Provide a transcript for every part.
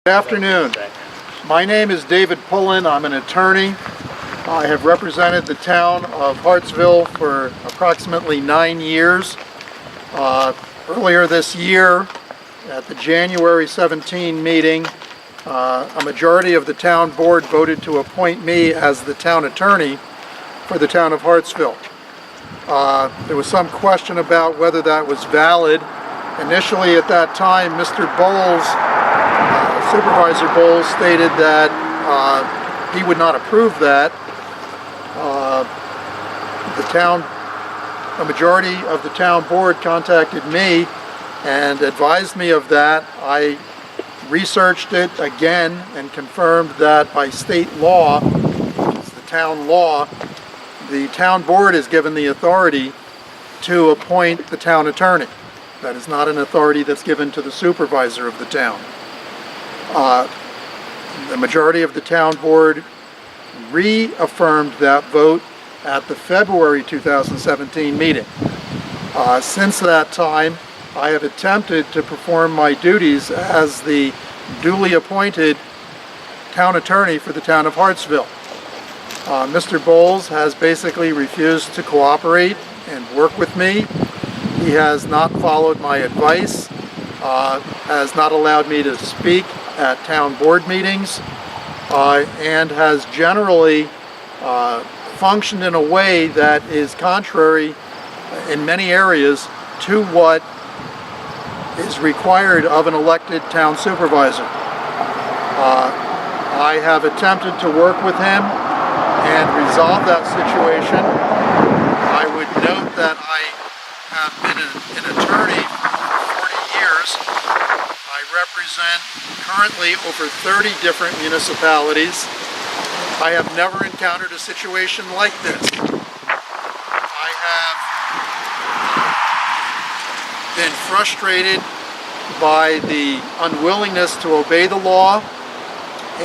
Good afternoon. My name is David Pullen. I'm an attorney. I have represented the town of Hartsville for approximately 9 years. Earlier this year, at the January 17 meeting, a majority of the town board voted to appoint me as the town attorney for the town of Hartsville. There was some question about whether that was valid. Initially at that time, Mr. Bowles, Supervisor Bowles, stated that he would not approve that. A majority of the town board contacted me and advised me of that. I researched it again and confirmed that by state law, it's the town law, the town board is given the authority to appoint the town attorney. That is not an authority that's given to the supervisor of the town. The majority of the town board reaffirmed that vote at the February 2017 meeting. Since that time, I have attempted to perform my duties as the duly appointed town attorney for the town of Hartsville. Mr. Bowles has basically refused to cooperate and work with me. He has not followed my advice, has not allowed me to speak at town board meetings, and has generally functioned in a way that is contrary in many areas to what is required of an elected town supervisor. I have attempted to work with him and resolve that situation. I would note that I have been an attorney for 40 years. I represent currently over 30 different municipalities. I have never encountered a situation like this. I have been frustrated by the unwillingness to obey the law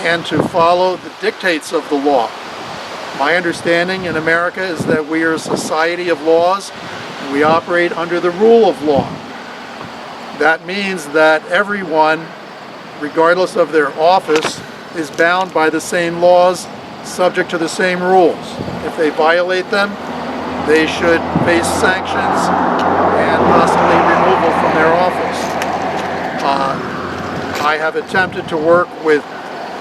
and to follow the dictates of the law. My understanding in America is that we are a society of laws and we operate under the rule of law. That means that everyone, regardless of their office, is bound by the same laws, subject to the same rules. If they violate them, they should face sanctions and possibly removal from their office. I have attempted to work with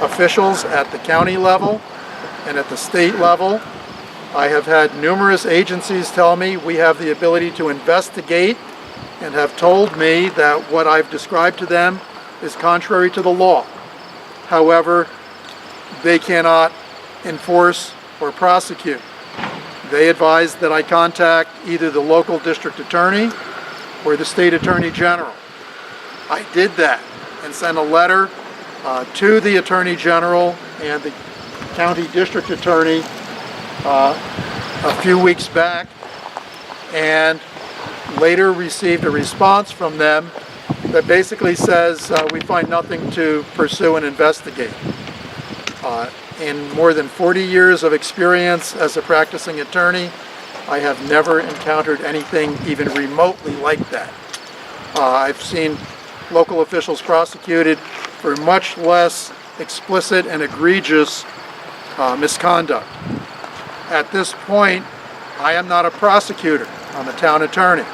officials at the county level and at the state level. I have had numerous agencies tell me we have the ability to investigate and have told me that what I've described to them is contrary to the law. However, they cannot enforce or prosecute. They advise that I contact either the local district attorney or the state attorney general. I did that and sent a letter to the attorney general and the county district attorney a few weeks back, and later received a response from them that basically says we find nothing to pursue and investigate. In more than 40 years of experience as a practicing attorney, I have never encountered anything even remotely like that. I've seen local officials prosecuted for much less explicit and egregious misconduct. At this point, I am not a prosecutor. I'm a town attorney.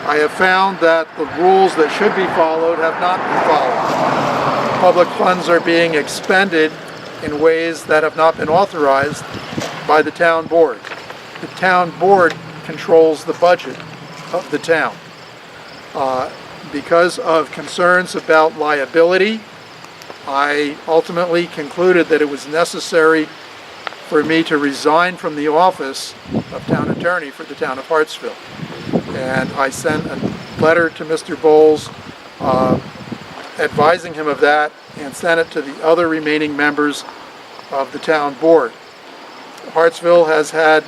I have found that the rules that should be followed have not been followed. Public funds are being expended in ways that have not been authorized by the town board. The town board controls the budget of the town. Because of concerns about liability, I ultimately concluded that it was necessary for me to resign from the office of town attorney for the town of Hartsville. And I sent a letter to Mr. Bowles advising him of that, and sent it to the other remaining members of the town board. Hartsville has had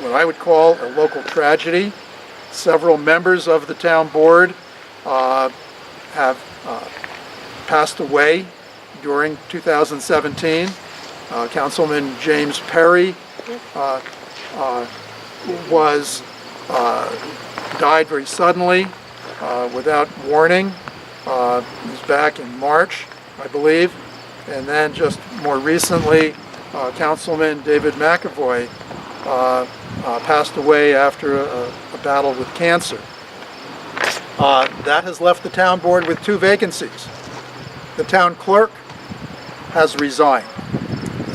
what I would call a local tragedy. Several members of the town board have passed away during 2017. Councilman James Perry died very suddenly without warning. It was back in March, I believe. And then just more recently, Councilman David McAvoy passed away after a battle with cancer. That has left the town board with 2 vacancies. The town clerk has resigned.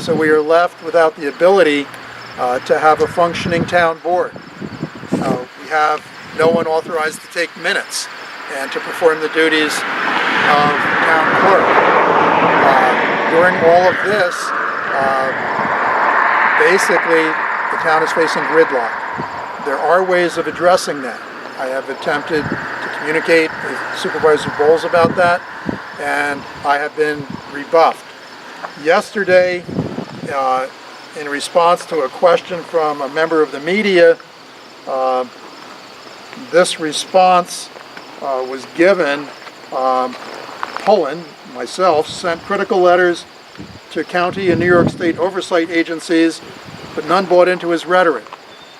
So we are left without the ability to have a functioning town board. We have no one authorized to take minutes and to perform the duties of town clerk. During all of this, basically the town is facing gridlock. There are ways of addressing that. I have attempted to communicate with Supervisor Bowles about that, and I have been rebuffed. Yesterday, in response to a question from a member of the media, this response was given. Pullen, myself, sent critical letters to county and New York State oversight agencies, but none bought into his rhetoric.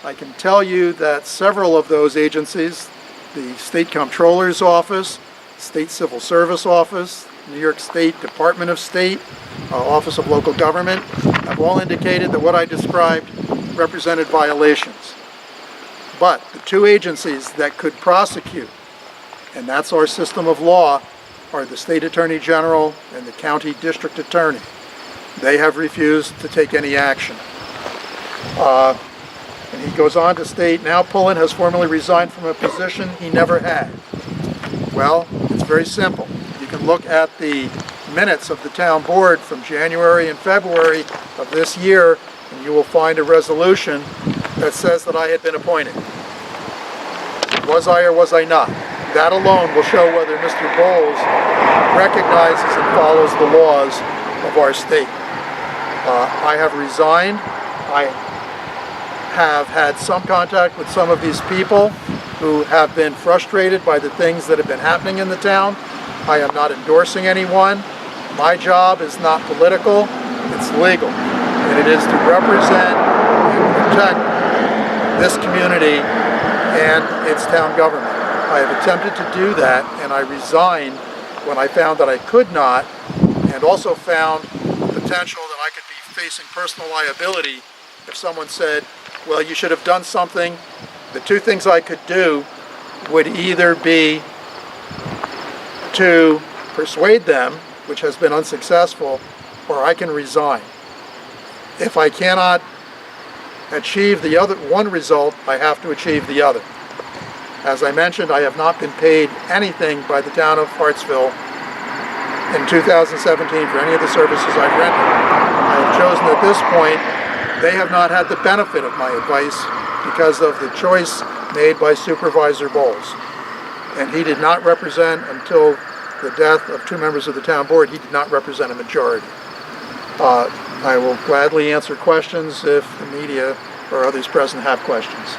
I can tell you that several of those agencies, the State Comptroller's Office, State Civil Service Office, New York State Department of State, Office of Local Government, have all indicated that what I described represented violations. But the 2 agencies that could prosecute, and that's our system of law, are the State Attorney General and the County District Attorney. They have refused to take any action. And he goes on to state, now Pullen has formally resigned from a position he never had. Well, it's very simple. You can look at the minutes of the town board from January and February of this year, and you will find a resolution that says that I had been appointed. Was I or was I not? That alone will show whether Mr. Bowles recognizes and follows the laws of our state. I have resigned. I have had some contact with some of these people who have been frustrated by the things that have been happening in the town. I am not endorsing anyone. My job is not political, it's legal. And it is to represent and protect this community and its town government. I have attempted to do that, and I resigned when I found that I could not, and also found potential that I could be facing personal liability if someone said, well, you should have done something. The 2 things I could do would either be to persuade them, which has been unsuccessful, or I can resign. If I cannot achieve the other one result, I have to achieve the other. As I mentioned, I have not been paid anything by the town of Hartsville in 2017 for any of the services I've rendered. I have chosen at this point, they have not had the benefit of my advice because of the choice made by Supervisor Bowles. And he did not represent, until the death of 2 members of the town board, he did not represent a majority. I will gladly answer questions if the media or others present have questions.